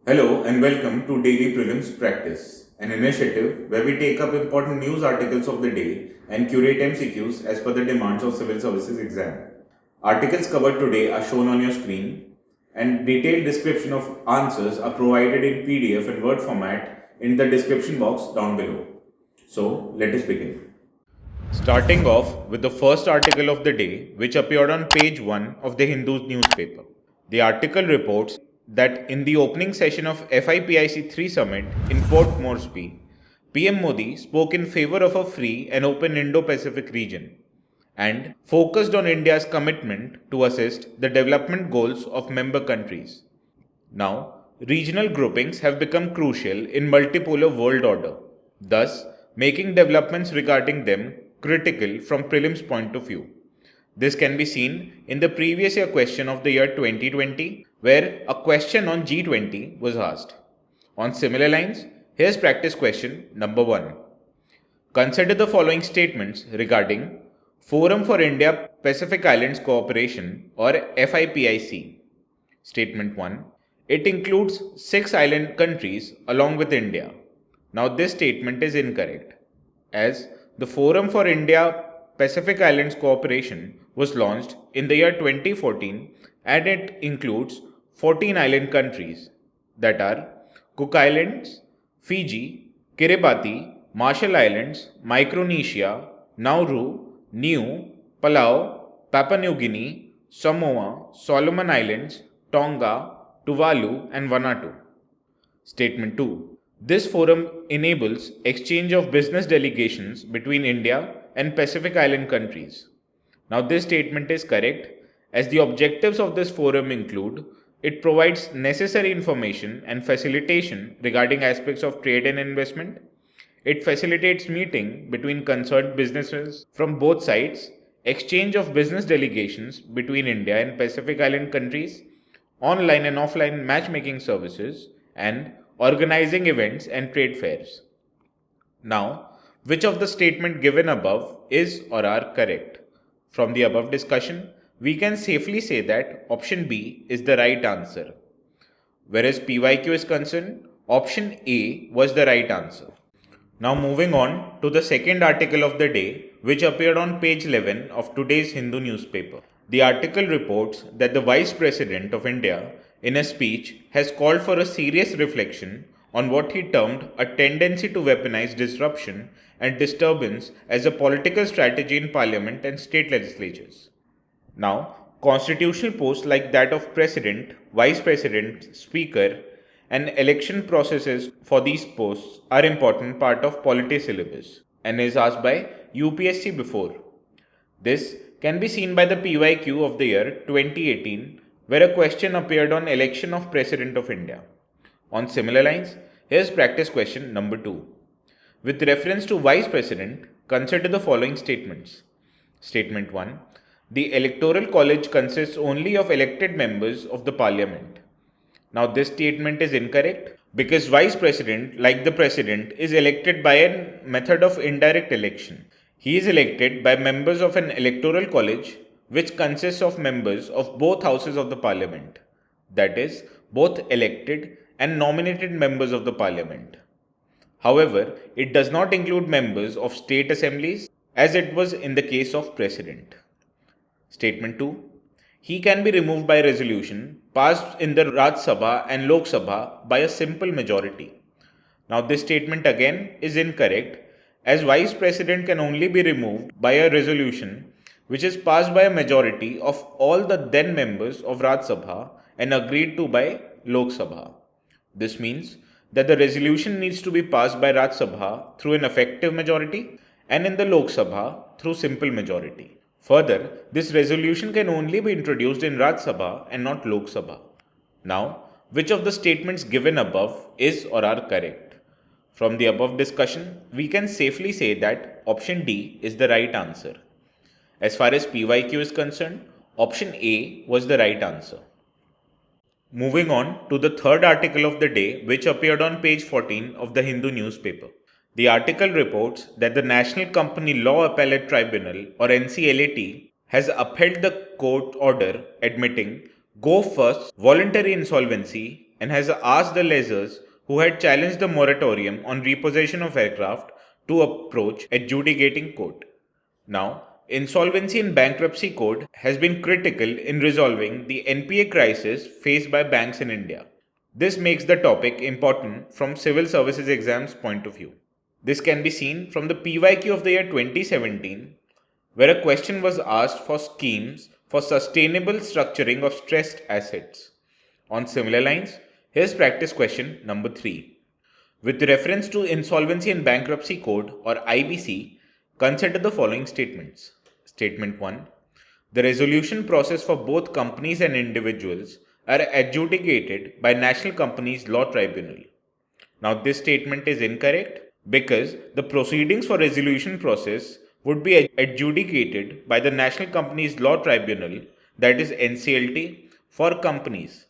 Hello and welcome to Daily Prelims Practice, an initiative where we take up important news articles of the day and curate MCQs as per the demands of Civil Services exam. Articles covered today are shown on your screen, and detailed description of answers are provided in PDF and Word format in the description box down below. So, let us begin. Starting off with the first article of the day, which appeared on page 1 of the Hindu newspaper. The article reports that in the opening session of FIPIC 3 summit in Port Moresby, PM Modi spoke in favor of a free and open Indo-Pacific region and focused on India's commitment to assist the development goals of member countries. Now, regional groupings have become crucial in multipolar world order, thus making developments regarding them critical from prelims point of view. This can be seen in the previous year question of the year 2020, where a question on G20 was asked. On similar lines, here's practice question number 1. Consider the following statements regarding Forum for India Pacific Islands Cooperation or FIPIC. Statement 1. It includes 6 island countries along with India. Now, this statement is incorrect, as the Forum for India Pacific Islands Cooperation was launched in the year 2014 and it includes 14 island countries that are Cook Islands, Fiji, Kiribati, Marshall Islands, Micronesia, Nauru, Niue, Palau, Papua New Guinea, Samoa, Solomon Islands, Tonga, Tuvalu, and Vanuatu. Statement 2. This forum enables exchange of business delegations between India and Pacific Island countries. Now, this statement is correct as the objectives of this forum include it provides necessary information and facilitation regarding aspects of trade and investment. It facilitates meeting between concerned businesses from both sides, exchange of business delegations between India and Pacific Island countries, online and offline matchmaking services, and organizing events and trade fairs. Now, which of the statement given above is or are correct? From the above discussion, we can safely say that option B is the right answer. Whereas PYQ is concerned, option A was the right answer. Now moving on to the second article of the day, which appeared on page 11 of today's Hindu newspaper. The article reports that the Vice President of India, in a speech, has called for a serious reflection on what he termed a tendency to weaponize disruption and disturbance as a political strategy in parliament and state legislatures. Now, constitutional posts like that of President, Vice President, Speaker, and election processes for these posts are important part of polity syllabus and is asked by UPSC before. This can be seen by the PYQ of the year 2018 where a question appeared on election of President of India. On similar lines, here's practice question number 2. With reference to Vice President, consider the following statements. Statement 1. The Electoral College consists only of elected members of the Parliament. Now, this statement is incorrect because Vice President, like the President, is elected by a method of indirect election. He is elected by members of an electoral college which consists of members of both houses of the Parliament, that is, both elected and nominated members of the Parliament. However, it does not include members of state assemblies as it was in the case of President. Statement 2. He can be removed by resolution passed in the Raj Sabha and Lok Sabha by a simple majority. Now, this statement again is incorrect as Vice President can only be removed by a resolution which is passed by a majority of all the then members of Raj Sabha and agreed to by Lok Sabha. This means that the resolution needs to be passed by Raj Sabha through an effective majority and in the Lok Sabha through simple majority. Further, this resolution can only be introduced in Raj Sabha and not Lok Sabha. Now, which of the statements given above is or are correct? From the above discussion, we can safely say that option D is the right answer. As far as PYQ is concerned, option A was the right answer. Moving on to the third article of the day, which appeared on page 14 of the Hindu newspaper. The article reports that the National Company Law Appellate Tribunal or NCLAT has upheld the court order admitting Go First voluntary insolvency and has asked the lessors who had challenged the moratorium on repossession of aircraft to approach adjudicating court. Now, Insolvency and Bankruptcy Code has been critical in resolving the NPA crisis faced by banks in India. This makes the topic important from civil services exams point of view. This can be seen from the PYQ of the year 2017, where a question was asked for schemes for sustainable structuring of stressed assets. On similar lines, here's practice question number 3. With reference to Insolvency and Bankruptcy Code or IBC, consider the following statements. Statement 1. The resolution process for both companies and individuals are adjudicated by National Companies Law Tribunal. Now this statement is incorrect because the proceedings for resolution process would be adjudicated by the National Companies Law Tribunal, that is NCLT, for companies,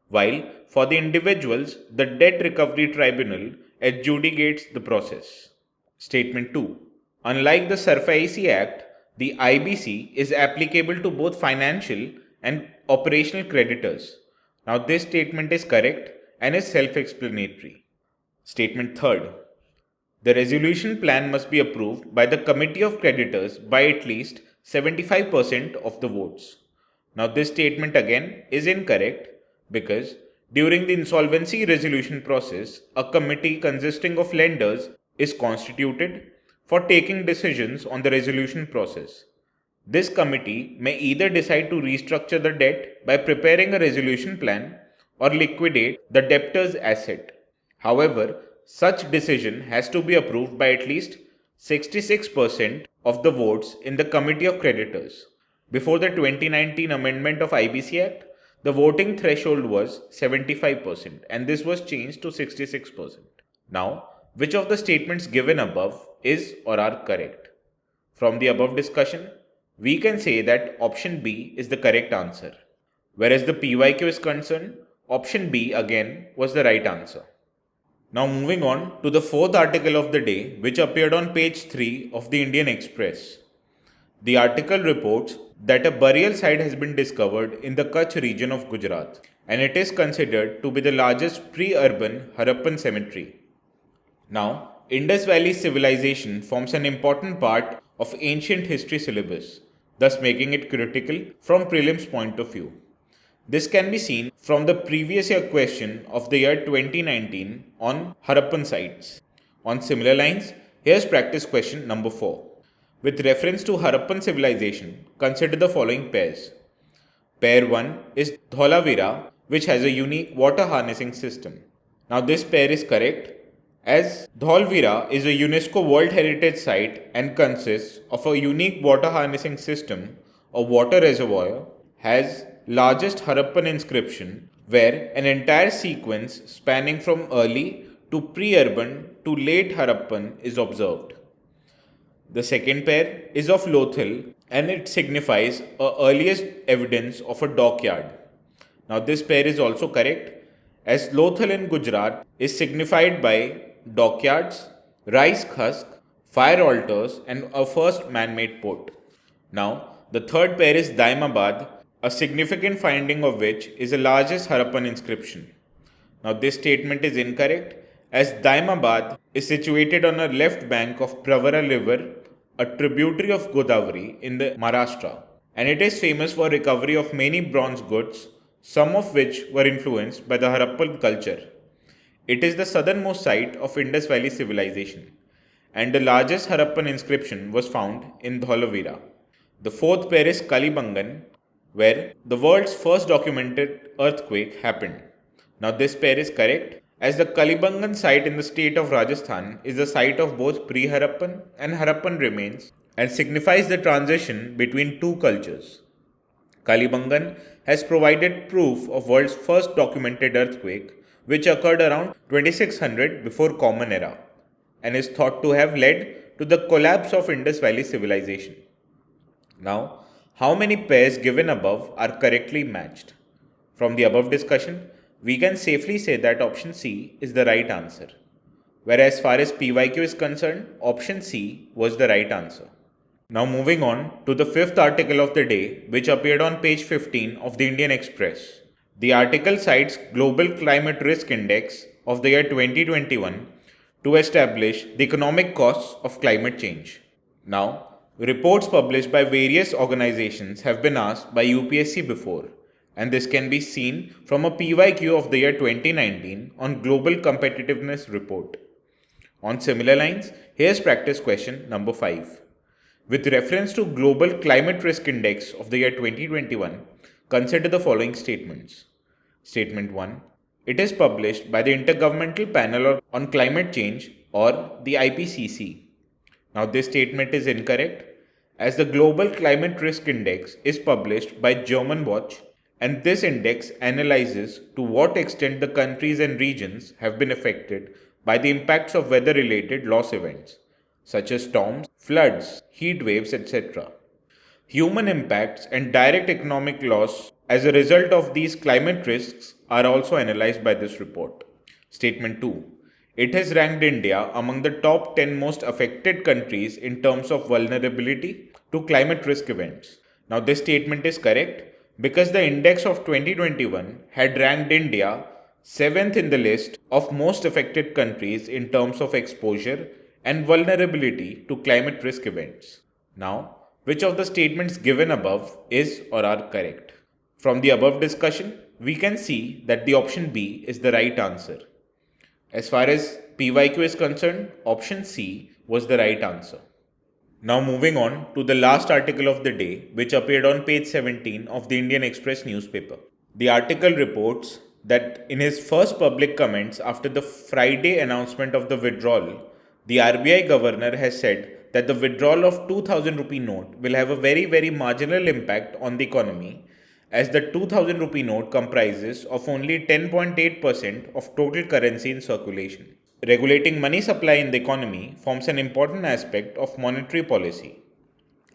while for the individuals, the Debt Recovery Tribunal adjudicates the process. Statement 2. Unlike the SARFAESI Act, the IBC is applicable to both financial and operational creditors. Now this statement is correct and is self-explanatory. Statement 3rd. The resolution plan must be approved by the Committee of Creditors by at least 75% of the votes. Now this statement again is incorrect because during the insolvency resolution process, a committee consisting of lenders is constituted for taking decisions on the resolution process. This committee may either decide to restructure the debt by preparing a resolution plan or liquidate the debtor's asset. However, such decision has to be approved by at least 66% of the votes in the Committee of Creditors. Before the 2019 amendment of IBC Act, the voting threshold was 75% and this was changed to 66%. Now, which of the statements given above is or are correct? From the above discussion, we can say that option B is the correct answer. Whereas the PYQ is concerned, option B again was the right answer. Now moving on to the fourth article of the day, which appeared on page 3 of the Indian Express. The article reports that a burial site has been discovered in the Kutch region of Gujarat, and it is considered to be the largest pre-urban Harappan cemetery. Now, Indus Valley civilization forms an important part of ancient history syllabus, thus making it critical from prelims point of view. This can be seen from the previous year question of the year 2019 on Harappan sites. On similar lines, here's practice question number 4. With reference to Harappan civilization, consider the following pairs. Pair 1 is Dholavira, which has a unique water harnessing system. Now this pair is correct as Dholavira is a UNESCO World Heritage Site and consists of a unique water harnessing system. A water reservoir has largest Harappan inscription where an entire sequence spanning from early to pre-urban to late Harappan is observed. The second pair is of Lothal and it signifies a earliest evidence of a dockyard. Now this pair is also correct as Lothal in Gujarat is signified by dockyards, rice husk, fire altars and a first man-made port. Now the third pair is Daimabad, a significant finding of which is the largest Harappan inscription. Now this statement is incorrect as Daimabad is situated on the left bank of Pravara river, a tributary of Godavari in the Maharashtra, and it is famous for recovery of many bronze goods, some of which were influenced by the Harappan culture. It is the southernmost site of Indus Valley civilization, and the largest Harappan inscription was found in Dholavira. The fourth pair is Kalibangan, where the world's first documented earthquake happened. Now this pair is correct as the Kalibangan site in the state of Rajasthan is the site of both pre-Harappan and Harappan remains and signifies the transition between two cultures. Kalibangan has provided proof of world's first documented earthquake which occurred around 2600 before Common Era and is thought to have led to the collapse of Indus Valley civilization. Now, how many pairs given above are correctly matched? From the above discussion, we can safely say that option C is the right answer. Whereas as far as PYQ is concerned, option C was the right answer. Now moving on to the fifth article of the day, which appeared on page 15 of the Indian Express. The article cites Global Climate Risk Index of the year 2021 to establish the economic costs of climate change. Now, reports published by various organizations have been asked by UPSC before, and this can be seen from a PYQ of the year 2019 on Global Competitiveness Report. On similar lines, here's practice question number 5. With reference to Global Climate Risk Index of the year 2021, consider the following statements. Statement 1. It is published by the Intergovernmental Panel on Climate Change, or the IPCC. Now, this statement is incorrect, as the Global Climate Risk Index is published by German Watch, and this index analyzes to what extent the countries and regions have been affected by the impacts of weather related loss events, such as storms, floods, heat waves, etc. Human impacts and direct economic loss as a result of these climate risks are also analyzed by this report. Statement 2. It has ranked India among the top 10 most affected countries in terms of vulnerability to climate risk events. Now, this statement is correct because the index of 2021 had ranked India 7th in the list of most affected countries in terms of exposure and vulnerability to climate risk events. Now, which of the statements given above is or are correct? From the above discussion, we can see that the option B is the right answer. As far as PYQ is concerned, option C was the right answer. Now moving on to the last article of the day, which appeared on page 17 of the Indian Express newspaper. The article reports that in his first public comments after the Friday announcement of the withdrawal, the RBI governor has said that the withdrawal of 2000 rupee note will have a very marginal impact on the economy, as the 2000 rupee note comprises of only 10.8% of total currency in circulation. Regulating money supply in the economy forms an important aspect of monetary policy,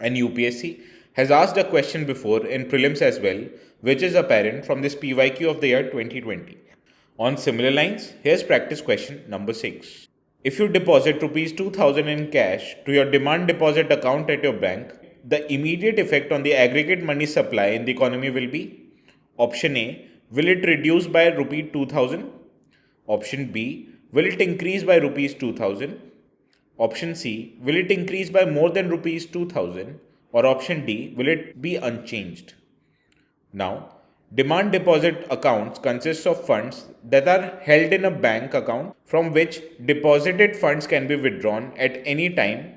and UPSC has asked a question before in prelims as well, which is apparent from this PYQ of the year 2020. On similar lines, here's practice question number 6. If you deposit rupees 2000 in cash to your demand deposit account at your bank, the immediate effect on the aggregate money supply in the economy will be: option A, will it reduce by rupee 2000? Option B, will it increase by rupees 2000? Option C, will it increase by more than rupees 2000? Or option D, will it be unchanged? Now, demand deposit accounts consist of funds that are held in a bank account from which deposited funds can be withdrawn at any time.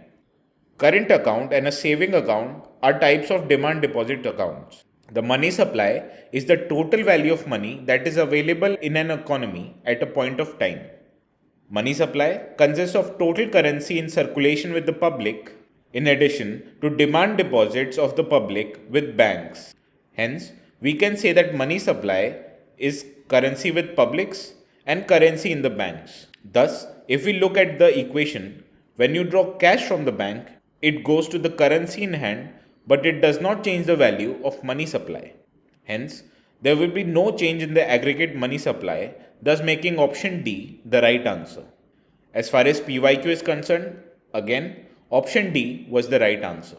Current account and a saving account are types of demand deposit accounts. The money supply is the total value of money that is available in an economy at a point of time. Money supply consists of total currency in circulation with the public, in addition to demand deposits of the public with banks. Hence, we can say that money supply is currency with publics and currency in the banks. Thus, if we look at the equation, when you draw cash from the bank, it goes to the currency in hand, but it does not change the value of money supply. Hence, there will be no change in the aggregate money supply, thus making option D the right answer. As far as PYQ is concerned, again, option D was the right answer.